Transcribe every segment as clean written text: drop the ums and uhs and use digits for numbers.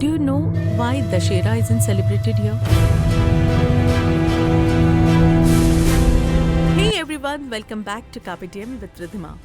Do you know why Dashera isn't celebrated here? Hey everyone, welcome back to Carpe Diem with Ridhima.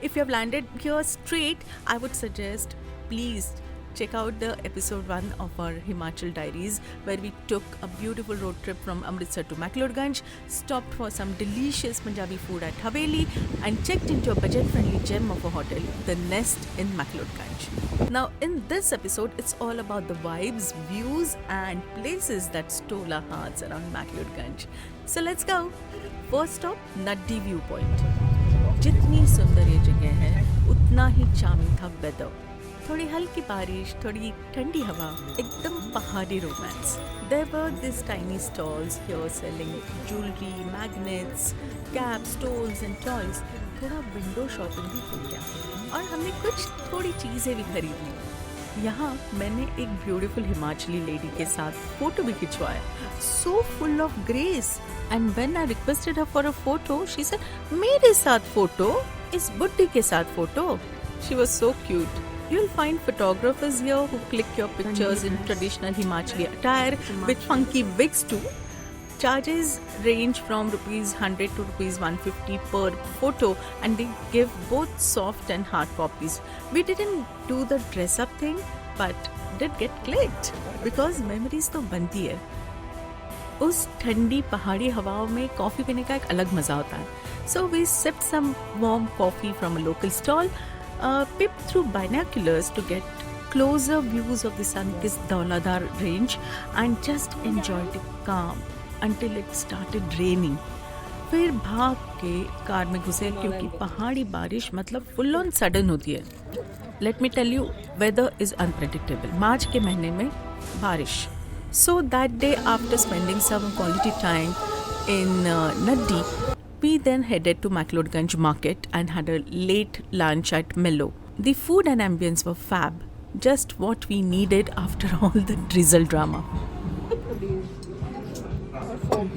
If you have landed here straight, I would suggest please check out the episode 1 of our Himachal Diaries, where we took a beautiful road trip from Amritsar to McLeodganj, stopped for some delicious Punjabi food at Haveli, and checked into a budget-friendly gem of a hotel, The Nest in McLeodganj. Now, in this episode, it's all about the vibes, views, and places that stole our hearts around McLeodganj. So let's go. First stop, Naddi Viewpoint. जितनी सुंदर ये जगह है, उतना ही charming था weather. थोड़ी हल्की बारिश, थोड़ी ठंडी हवा, एकदम पहाड़ी romance. There were these tiny stalls here selling jewelry, magnets, caps, stoles and toys. थोड़ा विंडो शॉपिंग भी हो गया और हमने कुछ थोड़ी चीज़ें भी खरीद ली. यहाँ मैंने एक ब्यूटीफुल हिमाचली लेडी के साथ फोटो भी खिंचवाया. So full of grace. And when I requested her for a photo, she said, मेरे साथ फोटो, इस बुड्ढी के साथ photo. She was so cute. You'll find photographers here who click your pictures in traditional Himachali attire with funky wigs too. Charges range from rupees 100 to rupees 150 per photo, and they give both soft and hard copies. We didn't do the dress up thing, but did get clicked because memories तो बनती है. उस ठंडी पहाड़ी हवाओं में coffee पीने का एक अलग मज़ा होता है. So we sipped some warm coffee from a local stall, peeped through binoculars to get closer views of the sun-kissed Dauladar range, and just enjoyed the calm until it started raining. फिर भाग के car में घुसे क्योंकि पहाड़ी बारिश मतलब full on sudden होती है. Let me tell you, weather is unpredictable. मार्च के महीने में बारिश. So that day, after spending some quality time in Naddi, we then headed to McLeodganj Market and had a late lunch at Mellow. The food and ambience were fab, just what we needed after all the drizzle drama.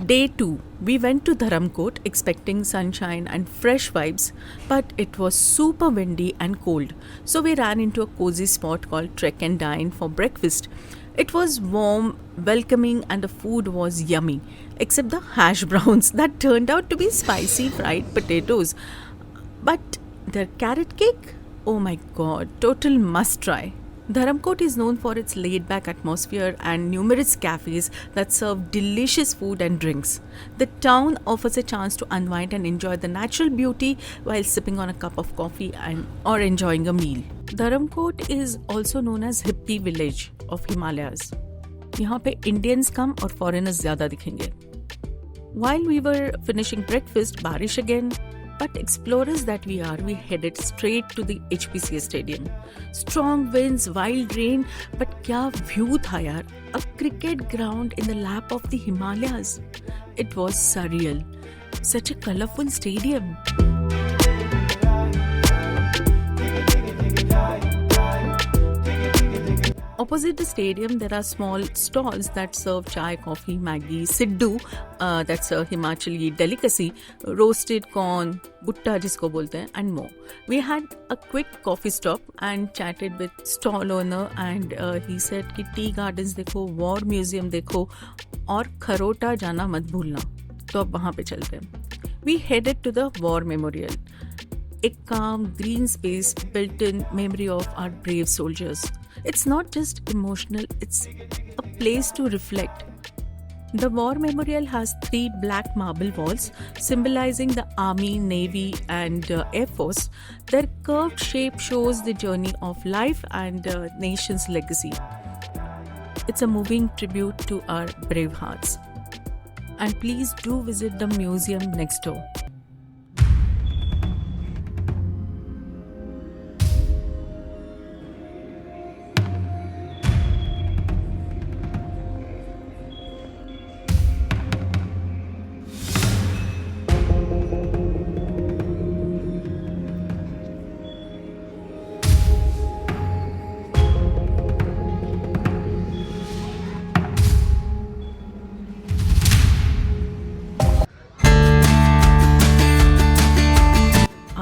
Day 2, we went to Dharamkot expecting sunshine and fresh vibes, but it was super windy and cold. So we ran into a cozy spot called Trek and Dine for breakfast. It was warm, welcoming, and the food was yummy, except the hash browns that turned out to be spicy fried potatoes. But their carrot cake? Oh my god, total must try. Dharamkot is known for its laid-back atmosphere and numerous cafes that serve delicious food and drinks. The town offers a chance to unwind and enjoy the natural beauty while sipping on a cup of coffee or enjoying a meal. Dharamkot is also known as hippie village of Himalayas. यहाँ पे Indians कम और foreigners ज़्यादा दिखेंगे. While we were finishing breakfast, बारिश again. But explorers that we are, we headed straight to the HPCA stadium. Strong winds, wild rain, but क्या view था यार. A cricket ground in the lap of the Himalayas. It was surreal. Such a colorful stadium. Opposite the stadium, there are small stalls that serve chai, coffee, Maggi, Siddu, that's a Himachali delicacy, roasted corn, butta jisko bolte hain, and more. We had a quick coffee stop and chatted with stall owner, and he said कि tea gardens देखो, war museum देखो, और खरोटा जाना मत भूलना. तो अब वहाँ पे चलते हैं. We headed to the war memorial. A calm, green space built in memory of our brave soldiers. It's not just emotional, it's a place to reflect. The war memorial has 3 black marble walls symbolizing the army, navy and air force. Their curved shape shows the journey of life and nation's legacy. It's a moving tribute to our brave hearts. And please do visit the museum next door.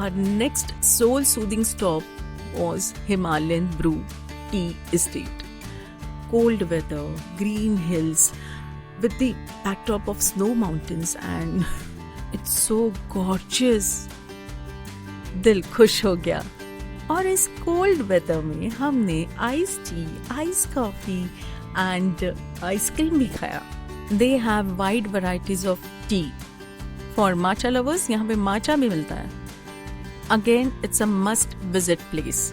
Our next soul-soothing stop was Himalayan Brew Tea Estate. cold weather, green hills with the backdrop of snow mountains, and it's so gorgeous. दिल खुश हो गया. और इस cold weather में हमने ice tea, ice coffee and ice cream भी खाया. They have wide varieties of T. For matcha lovers यहाँ पे माचा भी मिलता है. Again it's a must visit place.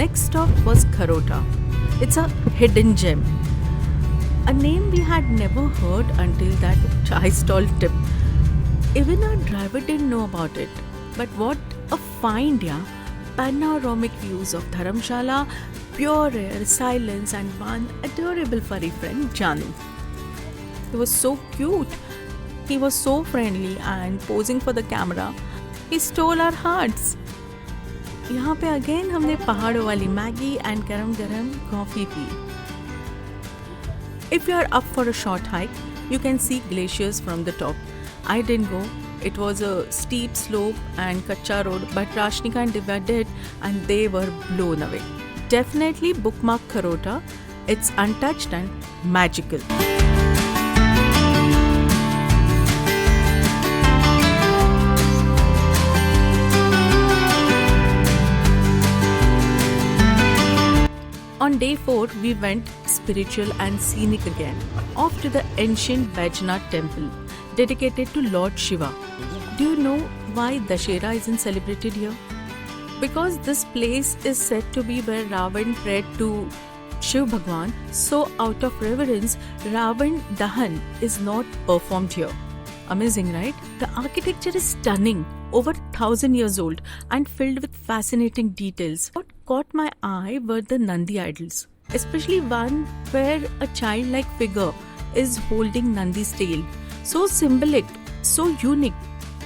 Next stop was Kharota. It's a hidden gem. A name we had never heard until that chai stall tip. Even our driver didn't know about it. But what a find, yeah. Panoramic views of Dharamshala, pure air, silence, and one adorable furry friend, Janu. He was so cute. He was so friendly and posing for the camera. He stole our hearts. यहाँ पे again हमने पहाड़ों वाली Maggi and गरम गरम coffee P. If you are up for a short hike, you can see glaciers from the top. I didn't go. It was a steep slope and kacha road, but Rashnika and Divya did, and they were blown away. Definitely bookmark Kharota. It's untouched and magical. On day 4, we went spiritual and scenic again, off to the ancient Bajnath temple, dedicated to Lord Shiva. Do you know why Dashera isn't celebrated here? Because this place is said to be where Ravan prayed to Shiv Bhagwan, so out of reverence, Ravan Dahan is not performed here. Amazing, right? The architecture is stunning, over 1,000 years old and filled with fascinating details. What caught my eye were the Nandi idols, especially one where a childlike figure is holding Nandi's tail. So symbolic, so unique.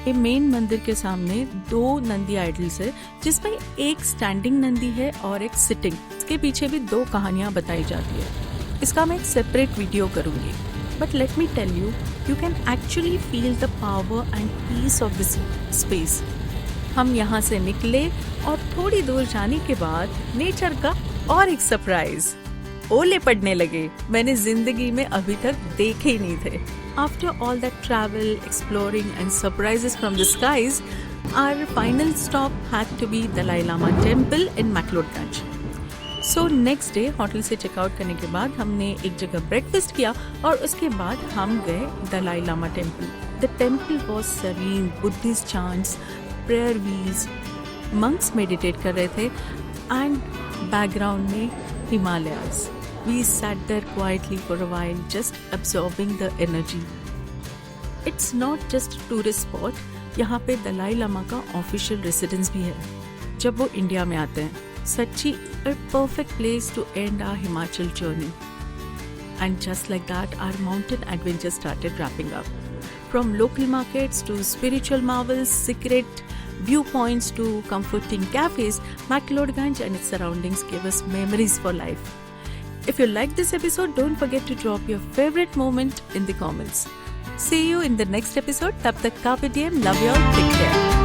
ये main मंदिर के सामने 2 Nandi idols है, जिसमें एक standing Nandi है और एक सिटिंग. इसके पीछे भी 2 कहानियां बताई जाती है. इसका मैं एक सेपरेट वीडियो करूंगी. But let me tell you, you can actually feel the power and peace of this space. हम यहाँ से निकले और थोड़ी दूर जाने के बाद नेचर का और एक सरप्राइज. ओले पड़ने लगे. मैंने जिंदगी में अभी तक देखे ही नहीं थे. After all that travel, exploring and surprises from the skies, our final stop had to be Dalai Lama Temple in McLeodganj. So next day hotel से चेकआउट करने के बाद हमने एक जगह ब्रेकफास्ट किया और उसके बाद हम गए Dalai Lama temple. The temple was serene, Buddhist chants, prayer wheels, monks meditate कर रहे थे एंड बैकग्राउंड में Himalayas. We sat there quietly for a while, just absorbing the energy. It's not just tourist spot. यहाँ पे दलाई लामा का ऑफिशियल रेसिडेंस भी है जब वो इंडिया में आते हैं. Sachi, a perfect place to end our Himachal journey. And just like that, our mountain adventure started wrapping up. From local markets to spiritual marvels, secret viewpoints to comforting cafes, McLeodganj and its surroundings gave us memories for life. If you like this episode, don't forget to drop your favorite moment in the comments. See you in the next episode. Tab tak Carpe Diem. Love you all. Take care.